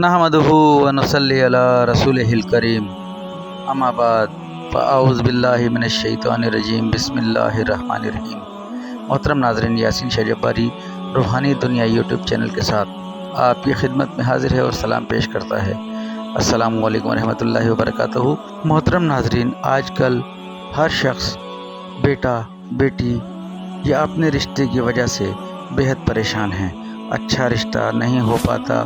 नहमदुहु व नसल्ली अला रसूलिहिल करीम अम्मा बाद फ़अऊज़ु बिल्लाहि मिनश शैतानिर रजीम बिस्मिल्लाहिर रहमानिर रहीम। मोहतरम नाज़रीन, यासीन शाह जब्बारी रूहानी दुनिया यूट्यूब चैनल के साथ आपकी खिदमत में हाजिर है और सलाम पेश करता है। अस्सलामु अलैकुम रहमतुल्लाहि व बरकातुहू। मोहतरम नाज़रीन, आजकल हर शख्स बेटा बेटी या अपने रिश्ते की वजह से बेहद परेशान हैं। अच्छा रिश्ता नहीं हो पाता,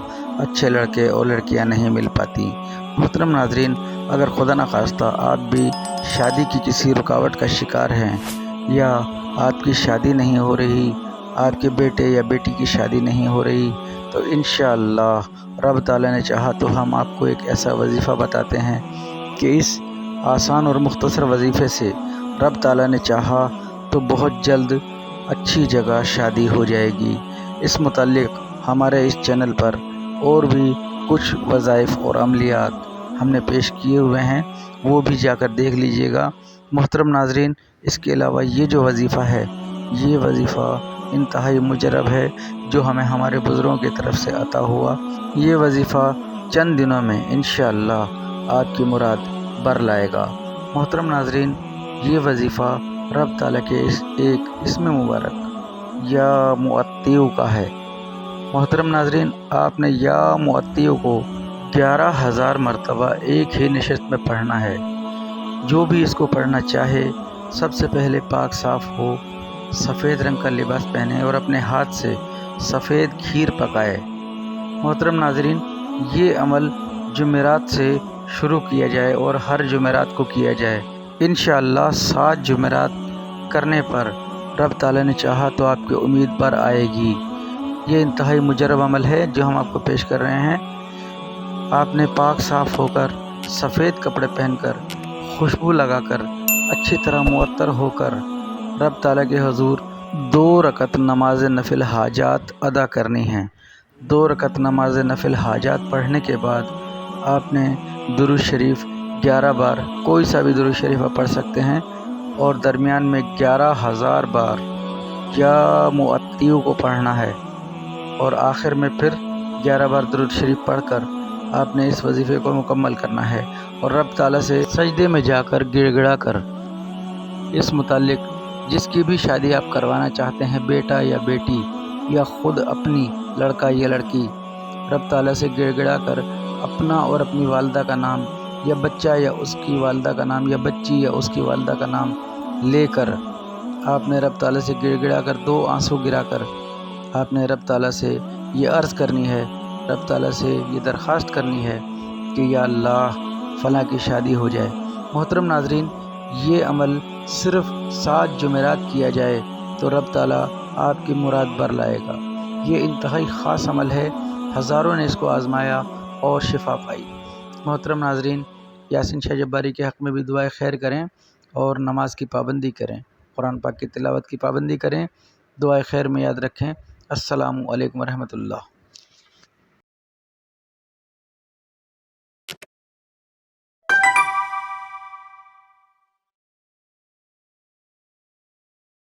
अच्छे लड़के और लड़कियां नहीं मिल पाती। मोहतरम नाज़रीन, अगर खुदा न खास्ता आप भी शादी की किसी रुकावट का शिकार हैं या आपकी शादी नहीं हो रही, आपके बेटे या बेटी की शादी नहीं हो रही, तो इंशाअल्लाह रब ताला ने चाहा तो हम आपको एक ऐसा वजीफ़ा बताते हैं कि इस आसान और मुख्तसर वजीफ़े से रब ताला ने चाहा तो बहुत जल्द अच्छी जगह शादी हो जाएगी। इस मुताल्लिक़ हमारे इस चैनल पर और भी कुछ वज़ाइफ़ और अमलियात हमने पेश किए हुए हैं, वो भी जाकर देख लीजिएगा। मोहतरम नाज़रीन, इसके अलावा ये जो वजीफ़ा है, ये वजीफ़ा इंतहाई मुजरब है जो हमें हमारे बुज़ुर्गों की तरफ से अता हुआ। ये वजीफ़ा चंद दिनों में इंशाअल्लाह आपकी मुराद बर लाएगा। मोहतरम नाज़रीन, ये वजीफ़ा रब ताला के एक इसम मुबारक या मुअत्तियु का है। मोहतरम नाज़रीन, आपने या मुअत्तियु को 11,000 मरतबा एक ही नशस्त में पढ़ना है। जो भी इसको पढ़ना चाहे, सबसे पहले पाक साफ़ हो, सफ़ेद रंग का लिबास पहने और अपने हाथ से सफ़ेद खीर पकाए। मोहतरम नाज़रीन, ये अमल जुमेरात से शुरू किया जाए और हर जुमेरात को किया जाए। इंशाअल्लाह 7 जुमेरात करने पर रब ताला ने चाहा तो आपकी उम्मीद पर आएगी। ये इंतहाई मुजरब अमल है जो हम आपको पेश कर रहे हैं। आपने पाक साफ़ होकर, सफ़ेद कपड़े पहनकर, खुशबू लगाकर, अच्छी तरह मुअत्तर होकर रब ताला के हुज़ूर 2 रकत नमाज नफिल हाजात अदा करनी हैं। 2 रकत नमाज नफिल हाजात पढ़ने के बाद आपने दुरूद शरीफ 11 बार, कोई सा भी दुरूद शरीफ आप पढ़ सकते हैं, और दरमियान में 11,000 बार या मुअत्तियु को पढ़ना है, और आखिर में फिर 11 बार दुरूद शरीफ पढ़कर आपने इस वजीफ़े को मुकम्मल करना है और रब ताला से सजदे में जाकर गिड़गिड़ा कर इस मुताल्लिक़ जिसकी भी शादी आप करवाना चाहते हैं, बेटा या बेटी या ख़ुद अपनी लड़का या लड़की, रब ताला से गिड़गिड़ा कर अपना और अपनी वालदा का नाम, या बच्चा या उसकी वालदा का नाम, या बच्ची या उसकी वालदा का नाम लेकर आपने रब ताला से गिड़गिड़ा कर 2 आंसू गिराकर आपने रब ताला से ये अर्ज़ करनी है, रब ताला से ये दरख्वास्त करनी है कि या अल्लाह फ़लाँ की शादी हो जाए। मोहतरम नाज़रीन, ये अमल सिर्फ़ 7 जुमेरात किया जाए तो रब ताला आपकी मुराद बर लाएगा। ये इंतहाई ख़ास अमल है, हज़ारों ने इसको आज़माया और शिफा पाई। मोहतरम नाज़रीन, यासीन शाह जब्बारी के हक़ में भी दुआए खैर करें और नमाज की पाबंदी करें, कुरान पाक की तिलावत की पाबंदी करें। दुआए खैर में याद रखें। अस्सलामु अलैकुम रहमतुल्लाह।